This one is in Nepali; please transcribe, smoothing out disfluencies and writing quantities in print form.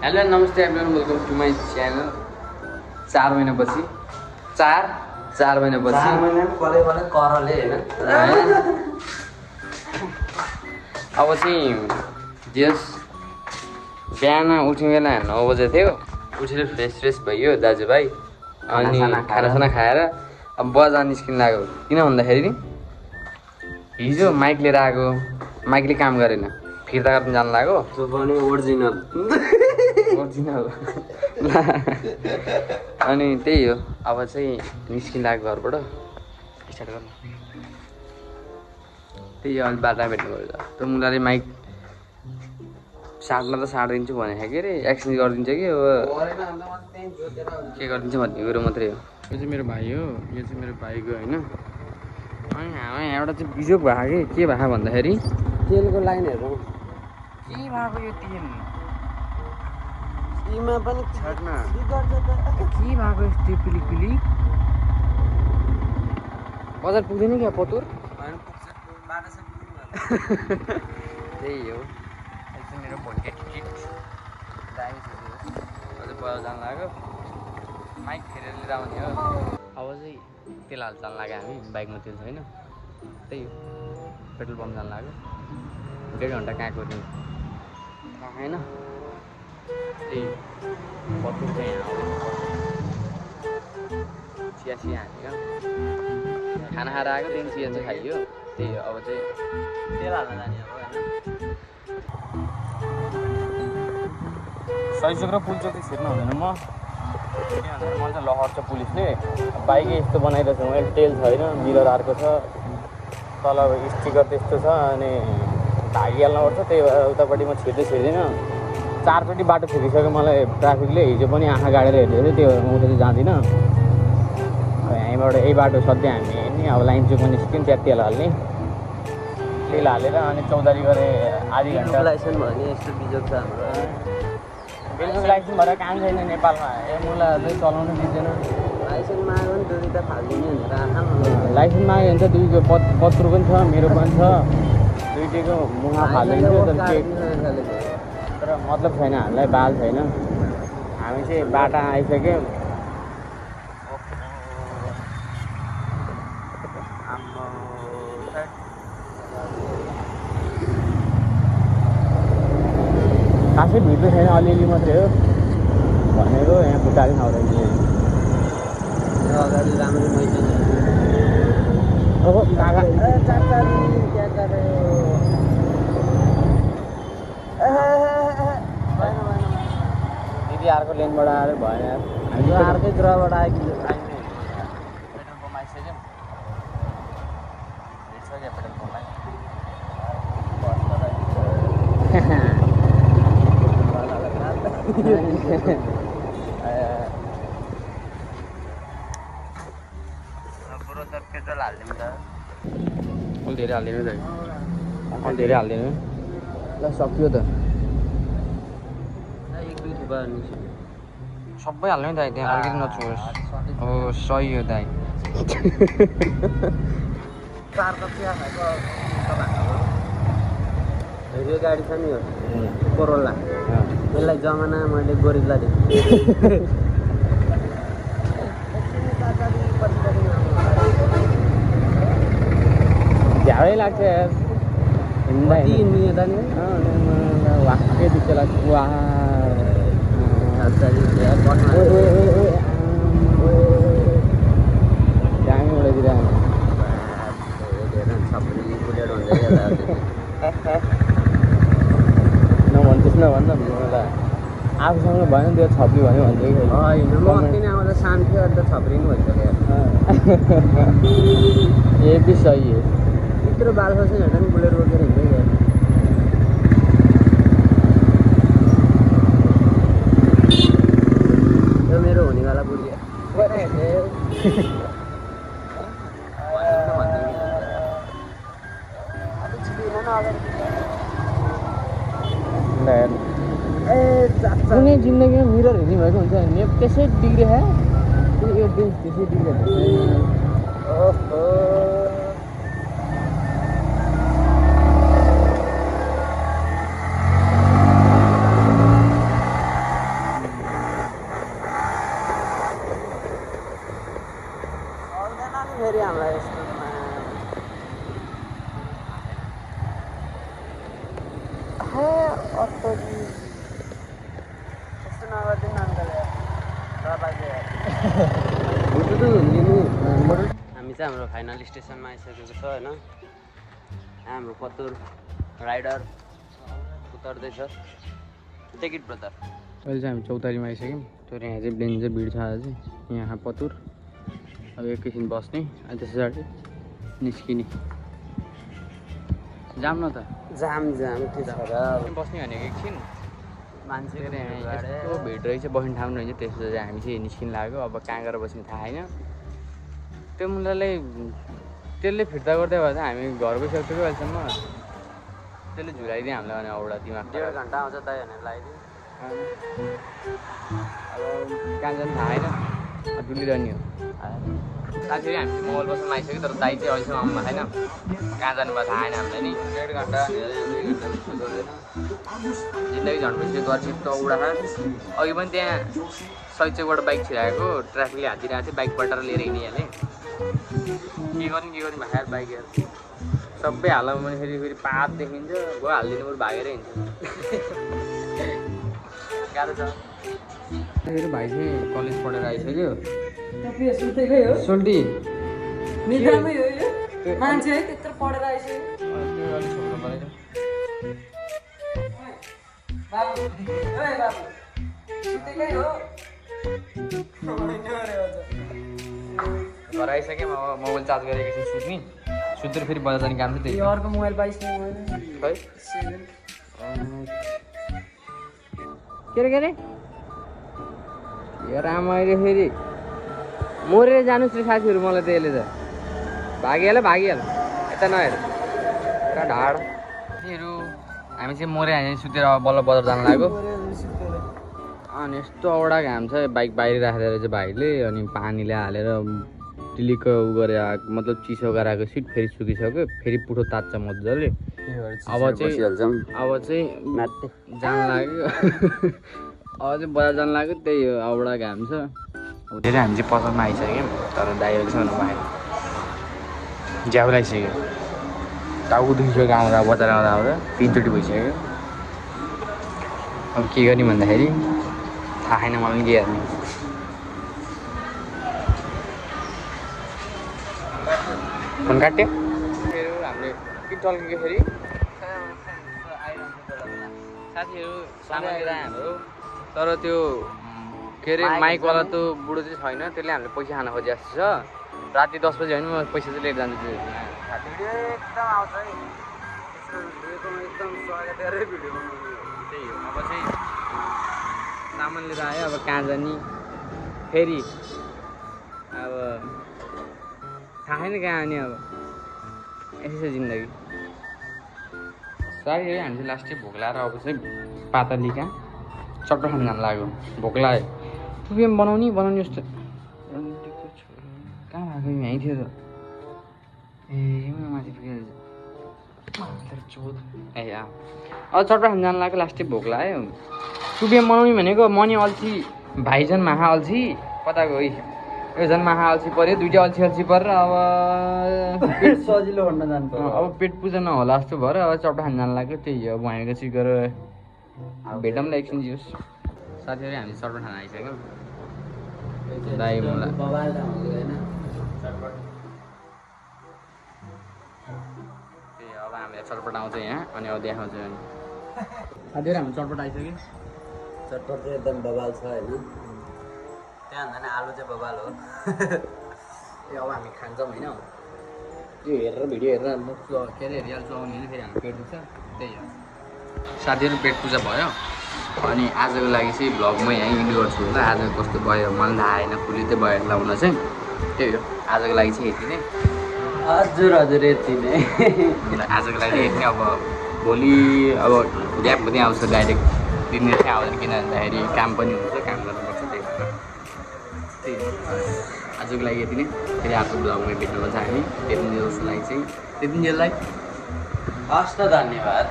हेलो नमस्ते everyone welcome to my channel. 4 महिनापछि 4 महिनापछि 4 महिना पनि करले हैन। अब चाहिँ जस बिहान उठ्ने बेला 9 बजे थियो। उठेर फ्रेस भइयो दाजुभाइ अनि खानासाना खाएर अब बजार निस्किन लाग्यो। किन भन्दाखेरि नि हिजो माइक लिएर आएको, माइकले काम गरेन, फिर्ता गर्न जानु लाग्यो। त्यो पनि ओरिजिनल अनि त्यही हो। अब चाहिँ निस्किन लाग्यो घरबाट। स्टार्ट गर्नु त्यही हो। अहिले बाटोमा भेट्नु पर्छ। त्यो मुलाले माइक साट्न त साटिदिन्छु भनेको के अरे, एक्सचेन्ज गरिदिन्छ कि अब के गरिदिन्छ भन्ने कुरो मात्रै हो। यो चाहिँ मेरो भाइ हो, यो चाहिँ मेरो भाइको होइन। अनि हाम्रो यहाँबाट चाहिँ बिजोग भएको के भएको भन्दाखेरि तेलको लाइनहरु के भएको यो तेल इमा पनि छड्न गर्छ त के भएको यस्तो पिलिक बजार पुग्दैन क्या पतुर। हैन पुग्छ 1200 त्यही हो। एकदम मेरो भोल्टेज किट दामी छ त्यो। अझै बजार जानु लाग्यो, माइक फेरेर लिएर आउने हो। अब चाहिँ तेल हाल्न जानु लाग्यो हामी। बाइकमा तेल छैन, त्यही हो। पेट्रोल पम्प जानु लाग्यो। 1.5 घन्टा कहाँ गयो थाहा छैन। त्यही पतुर चाहिँ यहाँ चिया हाल्यो, खाना खाएर आएको। त्यहाँदेखि चिया चाहिँ खाइयो। त्यही हो। अब चाहिँ तेल हाल्न जाने अब हैन। सहीचोक र पुलचोक चाहिँ छिर्नु हुँदैन। म किनभने मलाई चाहिँ लहर छ पुलिसले। बाइकै यस्तो बनाइरहेको छ, मैले तेल छैन, मिरर अर्को छ, तल स्टिकर त्यस्तो छ, अनि भागिहाल्नुपर्छ। त्यही भएर उतापट्टि म छिर्दिनँ। 4 चोटि बाटो फेरिसक्यो मलाई ट्राफिकले। हिजो पनि आँखा गाडेर हेर्दै थियो। त्यो भएर म उता चाहिँ जाँदिनँ। यहीँबाट यही बाटो सधैँ हामी हिँड्ने। अब लाइन चोकमा निस्क्यौँ, त्यहाँ तेल हाल्ने। तेल हालेर अनि चौधारी गरे आधी घन्टा। लाइसेन्स भने यस्तो बिजोग छ हाम्रो। बिल्कुल लाइसेन्स भएर काम छैन नेपालमा। मुलाहरूले चलाउनु दिँदैन। लाइसेन्स माग्यो भने दुईटा फाल्दिने भनेर आँखा लाइसेन्स माग्यो भने त दुईको पत्र पनि छ, मेरो पनि छ। दुईटैको मुखमा फालिदिन्छ। तर मतलब छैन हामीलाई, बाल छैन। हामी चाहिँ बाटा आइसक्यो। खासै भिड छैन, अलिअलि मात्रै हो भनेको। यहाँ खुट्टाले खाउँदैन। अगाडि राम्रो मैदान अब काका दिदी अर्को लेनबाट आएर भएन। हामी अर्कै ग्रहबाट आएको पेट्रोल पम्प आइसक्यौँ। भेट्छ क्या पेट्रोल पम्पलाई। पेट्रोल हालिदिउँ त। अलि धेरै हालिदिनु त, अलि धेरै हालिदिनु। ल सक्यो त। 1-2 थुपा सबै हाल्नु नि दाइ, त्यहाँ अलिकति नछोस्। हो सही हो दाइ। 4 कप चिया खाएको यो गाडी छ नि, हो कोरोला। यसलाई जमाना मैले गोरिल्ला दिएँ। झ्याउै लाग्छ यार हिँड्दा हिँड्दा नि वाक्कै दुःख लाग्छ। वा दामी उडाइदिएर नभन्नुहोस् नभन्दा मलाई आफूसँग भएन त्यो छप्री भन्यो भन्दै होइन। म अस्ति नै आउँदा शान्ति अन्त छप्रिनु भइसक्यो। ए भी सही है। यत्रो बाल फसेन हेर्दा नि बुलेट बोकेर हिँड्दै गयो। यो मेरो हुनेवाला बुढी कुनै जिन्दगीमा मिरर हेर्ने भएको हुन्छ नि। त्यसै डिग्री है यो बेस त्यसै डिग्री। ओहो त्यस्तो नगरिदिनु अङ्कल हामी चाहिँ हाम्रो फाइनल स्टेसनमा आइसकेको छ होइन हाम्रो पतुर राइडर उतर्दैछ टिकट ब्रदर अहिले चाहिँ हामी चौतारीमा आइसक्यौँ तर यहाँ चाहिँ डेन्जर भिड छ आज चाहिँ यहाँ पतुर अब एकैछिन बस्ने अनि त्यस पछाडि निस्किने जाम न त जाम के छ र बस्ने भनेको एकछिन मान्छे यस्तो भिड रहेछ बस्ने ठाउँ रहेछ त्यसपछि चाहिँ हामी चाहिँ निस्किन लाग्यो अब कहाँ गएर बस्ने थाहा छैन त्यो मुलालाई त्यसले फिर्ता गर्दै भए चाहिँ हामी घर गइसक्छौँ कि अहिलेसम्म त्यसले झुलाइदियो हामीलाई भने एउटा दिमाग 1.5 घन्टा आउँछ त भनेर लगाइदियो अब कहाँ जानु थाहा छैन डुलिरहने हो साथीहरू हामी चाहिँ मोबाइल बस्नु आइसक्यो तर दाइ चाहिँ अहिलेसम्म आउनु भएको छैन कहाँ जानुभएको थाहा छैन हामीलाई नि 1.5 घन्टा जिन्दगी झन्डपछि गर्छिप त उडा अघि पनि त्यहाँ सैचोकबाट बाइक छिराएको ट्राफिकले हातिरहेको थियो बाइक पल्टाएर लिएर हिँडिहालेँ के गर्ने भाइर बाइक हेर सबै हालमा पनि फेरि पात देखिन्छ गयो हालिदिनु बरु भागेर हिँड्छ गाह्रो छ फेरि भाइ चाहिँ कलेज पढेर आइसक्यो सोल्टी निद्रामै हो यो मान्छे है त्यत्रो पढेर आइसक्यो त्यो अलिक छोड्नु पऱ्यो बाबु ओए बाबु सुतेकै हो घर आइसक्यो अब मोबाइल चार्ज गरेर एकैछिन सुत्ने सुतेर फेरि बजार जाने काम छ त्यही यो अर्को मोबाइल पाइसक्यो मैले खै के अरे यो रामाइले फेरि मरेर जानुहोस् रे साथीहरू मलाई त यसले त भागिहाल यता नहेर कहाँ ढाड साथीहरू हामी चाहिँ मरे हामी सुतेर बल्ल बजार जानु लाग्यो अनि यस्तो औडा घाम छ बाइक बाहिर राखेर चाहिँ भाइले अनि पानीले हालेर टिलिक्क उ गरेर आएको मतलब चिसो गराएको सिट फेरि सुकिसक्यो फेरि पुठो तात्छ मजाले अब चाहिँ जान लाग्यो अब चाहिँ बजार जानु लाग्यो त्यही हो औडा घाम छ अब धेरै हामी चाहिँ पसलमा आइसक्यौँ तर दाइहरूले चाहिँ बाहिर ज्याउ लगाइसक्यो टाउको दुखिसक्यो आउँदा बजार आउँदा 3चोटि भइसक्यो अब के गर्ने भन्दाखेरि थाहा छैन मलाई पनि के गर्ने फोन काट्यो हामीले के टल्केको फेरि साथीहरू सामान लिएर हाम्रो तर त्यो के अरे माइकवाला त बुढो चाहिँ छैन त्यसले हामीले पैसा खान खोजे जस्तो छ राति 10 बजी होइन म पैसा चाहिँ लिएर जान्छु भिडियो एकदम आउँछ है एकदम स्वागत गरेर भिडियो बनाउनु त्यही हो अब चाहिँ सामान लिएर आयो अब कहाँ जाने फेरि अब थाहा छैन कहाँ आउने अब यसै छ जिन्दगी साथीहरू हामी चाहिँ लास्ट भोक लाएर अब चाहिँ पातलीका चट्टो खान जानु लाग्यो भोक लाग्यो पुपिएम बनाउने जस्तो कहाँ भएको यहीँ थियो त ए माथि पुगेर ए अब चट्टो खान जानु लाग्यो लास्टै भोक लाग्यो पुपिएम बनाउने भनेको मनी अल्छी भाइजन माहा अल्छी कता गयो यो झन् महा अल्छी पऱ्यो दुइटै अल्छी परेर अब सजिलो भन्न जान्छ अब पेट पूजा नहोला जस्तो भएर अब चट्टो खान जानु लाग्यो त्यही हो अब भनेको चाहिँ गएर भेटौँला एकछिन जियोस् साथीहरू हामी चट्टो खान आइसक्यौँ दाइ मलाई बबाल त होइन त्यही अब हामीलाई चटपट आउँछ यहाँ अनि अब देखाउँछ अनि साथीहरू हामी चटपट आइसक्यो चटपट चाहिँ एकदम बबाल छ होइन त्यहाँ भन्दा नि आलु चाहिँ बबाल हो ए अब हामी खान्छौँ होइन त्यो हेरेर भिडियो हेरेर के अरे हेरिहाल्छौँ आउने होइन फेरि हामी पेट दुख्छ त्यही हो साथीहरू पेट पूजा भयो अनि आजको लागि चाहिँ भ्लग म यहीँ इन्ड गर्छु होला आज कस्तो भयो मलाई थाहा आएन फुलिँदै भयो लाउन चाहिँ त्यही हो आजको लागि चाहिँ यति नै हजुर यति नै आजको लागि यति नै अब भोलि अब ग्याप हुँदै आउँछ डाइरेक्ट 3 दिन चाहिँ आउँदैन किन भन्दाखेरि काम पनि हुन्छ काम गर्नुपर्छ त्यही भएर त्यही हो आजको लागि यति नै फेरि अर्को ब्लगमा भेट्नु पर्छ हामी त्यति जसलाई चाहिँ त्यति जेललाई हस् त धन्यवाद